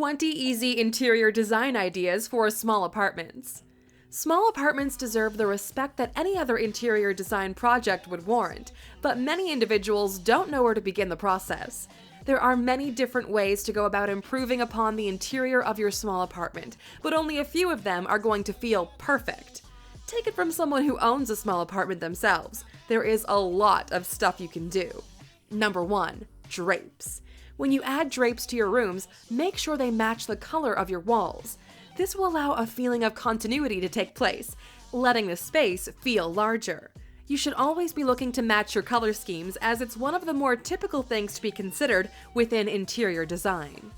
20 easy interior design ideas for small apartments. Small apartments deserve the respect that any other interior design project would warrant, but many individuals don't know where to begin the process. There are many different ways to go about improving upon the interior of your small apartment, but only a few of them are going to feel perfect. Take it from someone who owns a small apartment themselves. There is a lot of stuff you can do. Number 1, drapes. When you add drapes to your rooms, make sure they match the color of your walls. This will allow a feeling of continuity to take place, letting the space feel larger. You should always be looking to match your color schemes, as it's one of the more typical things to be considered within interior design.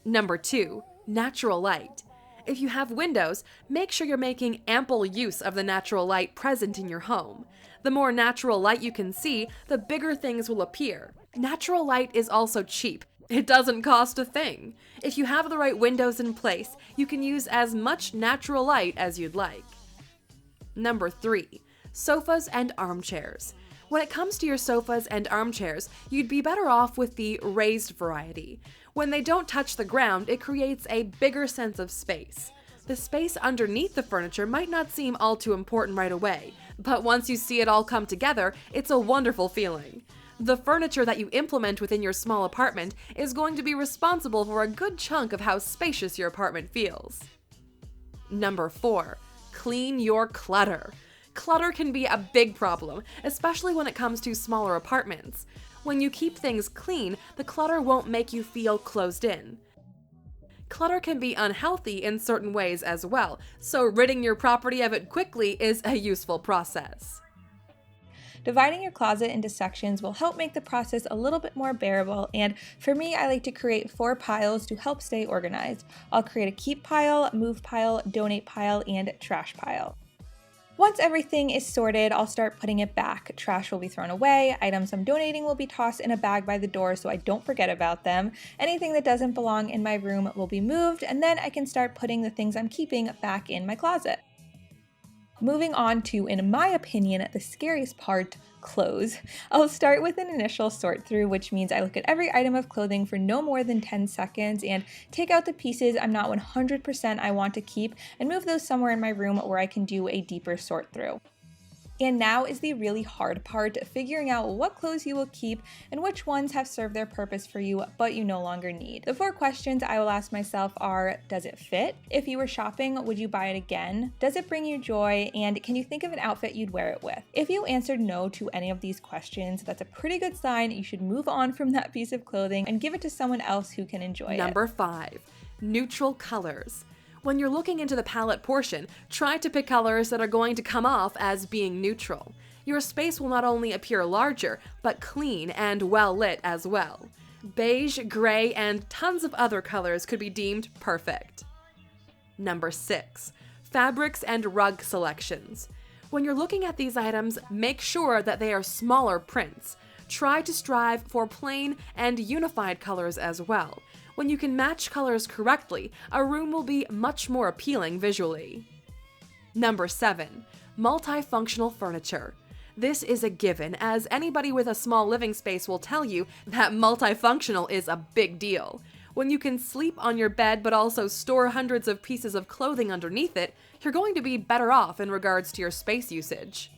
Number 2, natural light. If you have windows, make sure you're making ample use of the natural light present in your home. The more natural light you can see, the bigger things will appear. Natural light is also cheap. It doesn't cost a thing. If you have the right windows in place, you can use as much natural light as you'd like. Number 3, sofas and armchairs. When it comes to your sofas and armchairs, you'd be better off with the raised variety. When they don't touch the ground, it creates a bigger sense of space. The space underneath the furniture might not seem all too important right away, but once you see it all come together, it's a wonderful feeling. The furniture that you implement within your small apartment is going to be responsible for a good chunk of how spacious your apartment feels. Number 4, clean your clutter. Clutter can be a big problem, especially when it comes to smaller apartments. When you keep things clean, the clutter won't make you feel closed in. Clutter can be unhealthy in certain ways as well, so ridding your property of it quickly is a useful process. Dividing your closet into sections will help make the process a little bit more bearable, and for me, I like to create 4 piles to help stay organized. I'll create a keep pile, move pile, donate pile, and trash pile. Once everything is sorted, I'll start putting it back. Trash will be thrown away, items I'm donating will be tossed in a bag by the door so I don't forget about them, anything that doesn't belong in my room will be moved, and then I can start putting the things I'm keeping back in my closet. Moving on to, in my opinion, the scariest part, clothes. I'll start with an initial sort through, which means I look at every item of clothing for no more than 10 seconds and take out the pieces I'm not 100% I want to keep and move those somewhere in my room where I can do a deeper sort through. And now is the really hard part, figuring out what clothes you will keep and which ones have served their purpose for you but you no longer need. The 4 questions I will ask myself are, does it fit? If you were shopping, would you buy it again? Does it bring you joy? And can you think of an outfit you'd wear it with? If you answered no to any of these questions, that's a pretty good sign you should move on from that piece of clothing and give it to someone else who can enjoy it. Number 5, neutral colors. When you're looking into the palette portion, try to pick colors that are going to come off as being neutral. Your space will not only appear larger, but clean and well lit as well. Beige, gray, and tons of other colors could be deemed perfect. Number 6, fabrics and rug selections. When you're looking at these items, make sure that they are smaller prints. Try to strive for plain and unified colors as well. When you can match colors correctly, a room will be much more appealing visually. Number 7, multifunctional furniture. This is a given, as anybody with a small living space will tell you that multifunctional is a big deal. When you can sleep on your bed but also store hundreds of pieces of clothing underneath it, you're going to be better off in regards to your space usage.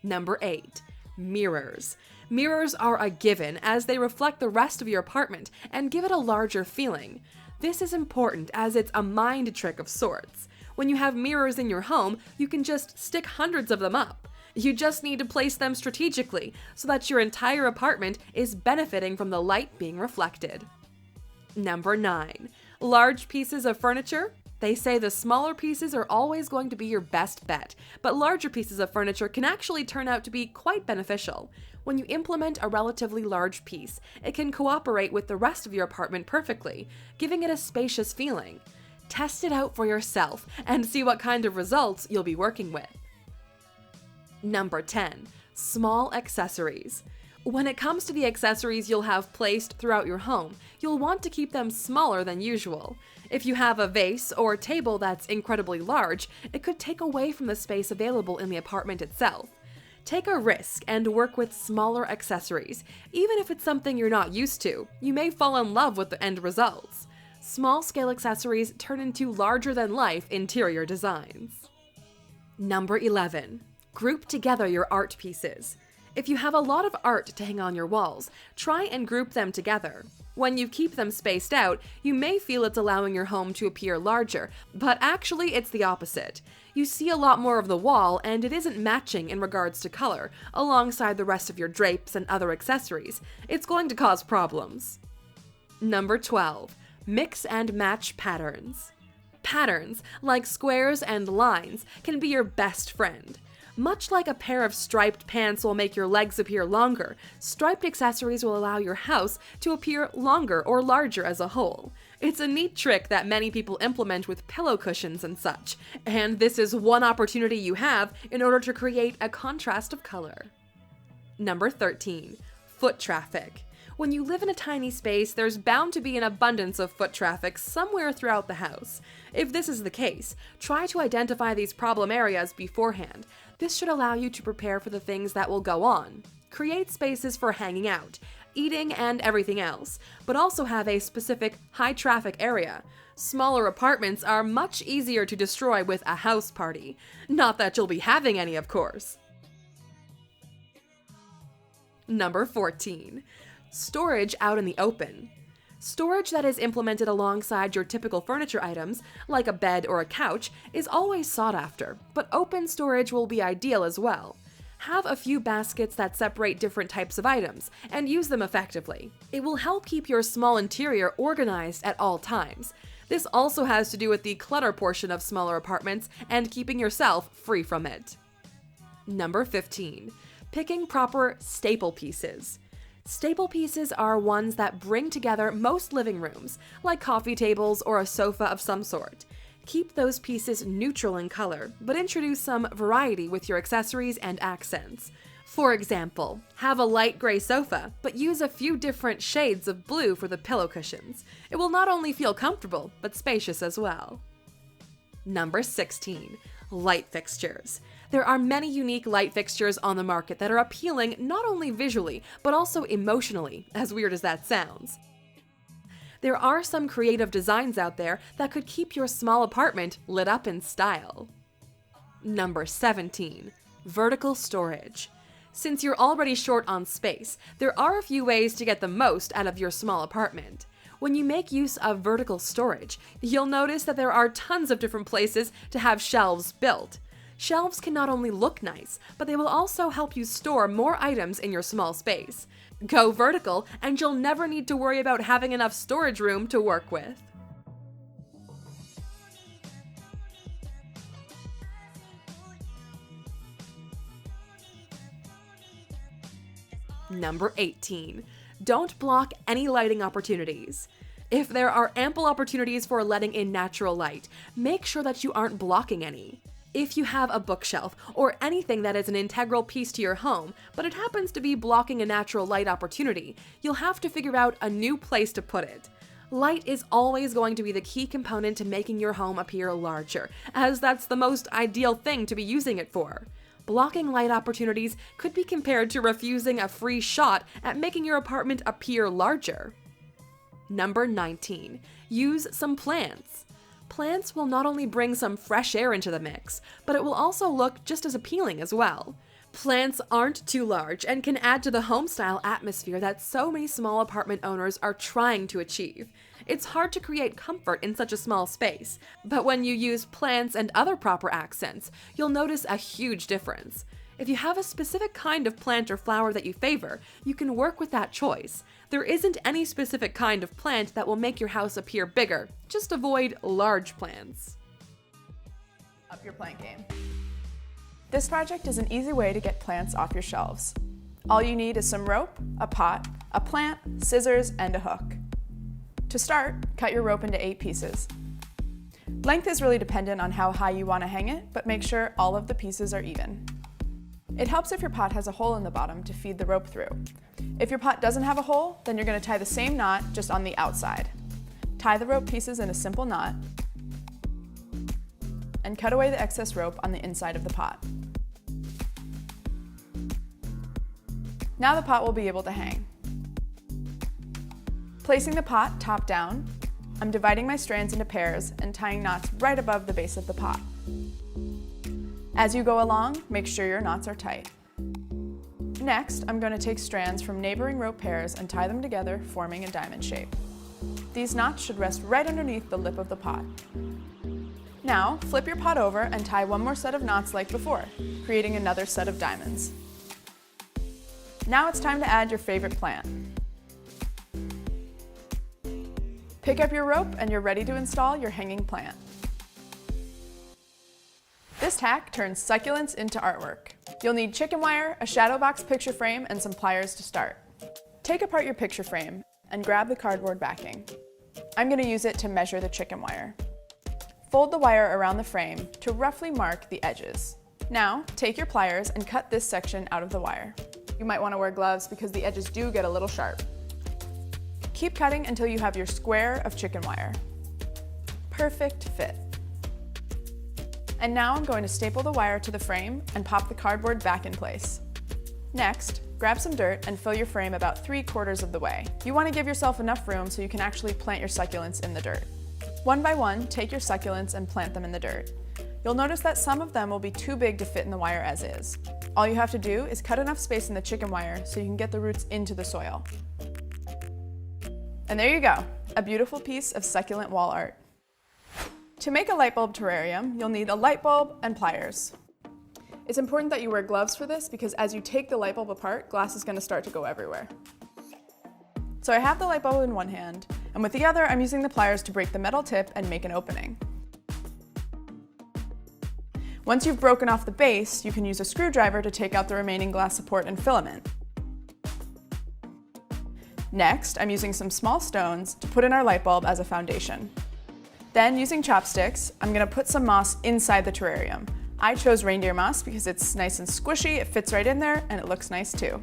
Number 8, mirrors. Mirrors are a given as they reflect the rest of your apartment and give it a larger feeling. This is important as it's a mind trick of sorts. When you have mirrors in your home, you can just stick hundreds of them up. You just need to place them strategically so that your entire apartment is benefiting from the light being reflected. Number 9, large pieces of furniture. They say the smaller pieces are always going to be your best bet, but larger pieces of furniture can actually turn out to be quite beneficial. When you implement a relatively large piece, it can cooperate with the rest of your apartment perfectly, giving it a spacious feeling. Test it out for yourself and see what kind of results you'll be working with. Number 10, small accessories. When it comes to the accessories you'll have placed throughout your home, you'll want to keep them smaller than usual. If you have a vase or table that's incredibly large, it could take away from the space available in the apartment itself. Take a risk and work with smaller accessories. Even if it's something you're not used to, you may fall in love with the end results. Small-scale accessories turn into larger-than-life interior designs. Number 11. Group together your art pieces. If you have a lot of art to hang on your walls, try and group them together. When you keep them spaced out, you may feel it's allowing your home to appear larger, but actually it's the opposite. You see a lot more of the wall, and it isn't matching in regards to color, alongside the rest of your drapes and other accessories. It's going to cause problems. Number 12. Mix and match patterns. Patterns, like squares and lines, can be your best friend. Much like a pair of striped pants will make your legs appear longer, striped accessories will allow your house to appear longer or larger as a whole. It's a neat trick that many people implement with pillow cushions and such, and this is one opportunity you have in order to create a contrast of color. Number 13. Foot traffic. When you live in a tiny space, there's bound to be an abundance of foot traffic somewhere throughout the house. If this is the case, try to identify these problem areas beforehand. This should allow you to prepare for the things that will go on. Create spaces for hanging out, eating, and everything else, but also have a specific high-traffic area. Smaller apartments are much easier to destroy with a house party. Not that you'll be having any, of course. Number 14. Storage out in the open. Storage that is implemented alongside your typical furniture items, like a bed or a couch, is always sought after, but open storage will be ideal as well. Have a few baskets that separate different types of items, and use them effectively. It will help keep your small interior organized at all times. This also has to do with the clutter portion of smaller apartments and keeping yourself free from it. Number 15. Picking proper staple pieces. Staple pieces are ones that bring together most living rooms, like coffee tables or a sofa of some sort. Keep those pieces neutral in color, but introduce some variety with your accessories and accents. For example, have a light gray sofa, but use a few different shades of blue for the pillow cushions. It will not only feel comfortable, but spacious as well. Number 16. Light fixtures. There are many unique light fixtures on the market that are appealing not only visually, but also emotionally, as weird as that sounds. There are some creative designs out there that could keep your small apartment lit up in style. Number 17. Vertical storage. Since you're already short on space, there are a few ways to get the most out of your small apartment. When you make use of vertical storage, you'll notice that there are tons of different places to have shelves built. Shelves can not only look nice, but they will also help you store more items in your small space. Go vertical, and you'll never need to worry about having enough storage room to work with. Number 18. Don't block any lighting opportunities. If there are ample opportunities for letting in natural light, make sure that you aren't blocking any. If you have a bookshelf or anything that is an integral piece to your home, but it happens to be blocking a natural light opportunity, you'll have to figure out a new place to put it. Light is always going to be the key component to making your home appear larger, as that's the most ideal thing to be using it for. Blocking light opportunities could be compared to refusing a free shot at making your apartment appear larger. Number 19. Use some plants. Plants will not only bring some fresh air into the mix, but it will also look just as appealing as well. Plants aren't too large and can add to the home-style atmosphere that so many small apartment owners are trying to achieve. It's hard to create comfort in such a small space, but when you use plants and other proper accents, you'll notice a huge difference. If you have a specific kind of plant or flower that you favor, you can work with that choice. There isn't any specific kind of plant that will make your house appear bigger. Just avoid large plants. Up your plant game. This project is an easy way to get plants off your shelves. All you need is some rope, a pot, a plant, scissors, and a hook. To start, cut your rope into 8 pieces. Length is really dependent on how high you want to hang it, but make sure all of the pieces are even. It helps if your pot has a hole in the bottom to feed the rope through. If your pot doesn't have a hole, then you're going to tie the same knot just on the outside. Tie the rope pieces in a simple knot and cut away the excess rope on the inside of the pot. Now the pot will be able to hang. Placing the pot top down, I'm dividing my strands into pairs and tying knots right above the base of the pot. As you go along, make sure your knots are tight. Next, I'm going to take strands from neighboring rope pairs and tie them together, forming a diamond shape. These knots should rest right underneath the lip of the pot. Now, flip your pot over and tie one more set of knots like before, creating another set of diamonds. Now it's time to add your favorite plant. Pick up your rope and you're ready to install your hanging plant. This tack turns succulents into artwork. You'll need chicken wire, a shadow box picture frame, and some pliers to start. Take apart your picture frame and grab the cardboard backing. I'm going to use it to measure the chicken wire. Fold the wire around the frame to roughly mark the edges. Now, take your pliers and cut this section out of the wire. You might want to wear gloves because the edges do get a little sharp. Keep cutting until you have your square of chicken wire. Perfect fit. And now I'm going to staple the wire to the frame and pop the cardboard back in place. Next, grab some dirt and fill your frame about 3/4 of the way. You want to give yourself enough room so you can actually plant your succulents in the dirt. One by one, take your succulents and plant them in the dirt. You'll notice that some of them will be too big to fit in the wire as is. All you have to do is cut enough space in the chicken wire so you can get the roots into the soil. And there you go, a beautiful piece of succulent wall art. To make a light bulb terrarium, you'll need a light bulb and pliers. It's important that you wear gloves for this because as you take the light bulb apart, glass is going to start to go everywhere. So I have the light bulb in one hand, and with the other, I'm using the pliers to break the metal tip and make an opening. Once you've broken off the base, you can use a screwdriver to take out the remaining glass support and filament. Next, I'm using some small stones to put in our light bulb as a foundation. Then, using chopsticks, I'm going to put some moss inside the terrarium. I chose reindeer moss because it's nice and squishy, it fits right in there, and it looks nice too.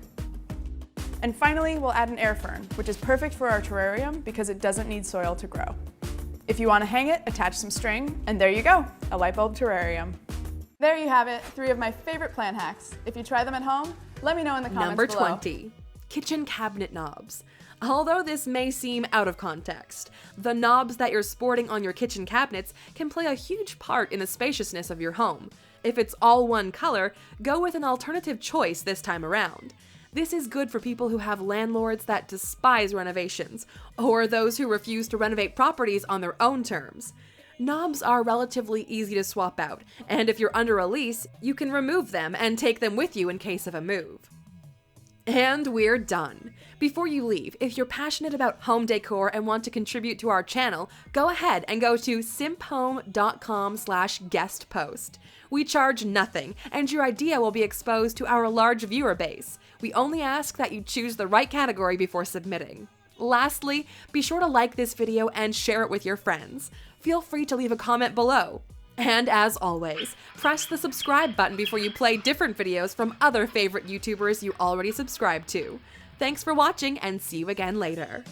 And finally, we'll add an air fern, which is perfect for our terrarium because it doesn't need soil to grow. If you want to hang it, attach some string, and there you go, a light bulb terrarium. There you have it, 3 of my favorite plant hacks. If you try them at home, let me know in the comments Number below. 20, kitchen cabinet knobs. Although this may seem out of context, the knobs that you're sporting on your kitchen cabinets can play a huge part in the spaciousness of your home. If it's all one color, go with an alternative choice this time around. This is good for people who have landlords that despise renovations, or those who refuse to renovate properties on their own terms. Knobs are relatively easy to swap out, and if you're under a lease, you can remove them and take them with you in case of a move. And we're done. Before you leave, if you're passionate about home decor and want to contribute to our channel, go ahead and go to simphome.com/guest post. We charge nothing, and your idea will be exposed to our large viewer base. We only ask that you choose the right category before submitting. Lastly, be sure to like this video and share it with your friends. Feel free to leave a comment below. And as always, press the subscribe button before you play different videos from other favorite YouTubers you already subscribe to. Thanks for watching and see you again later.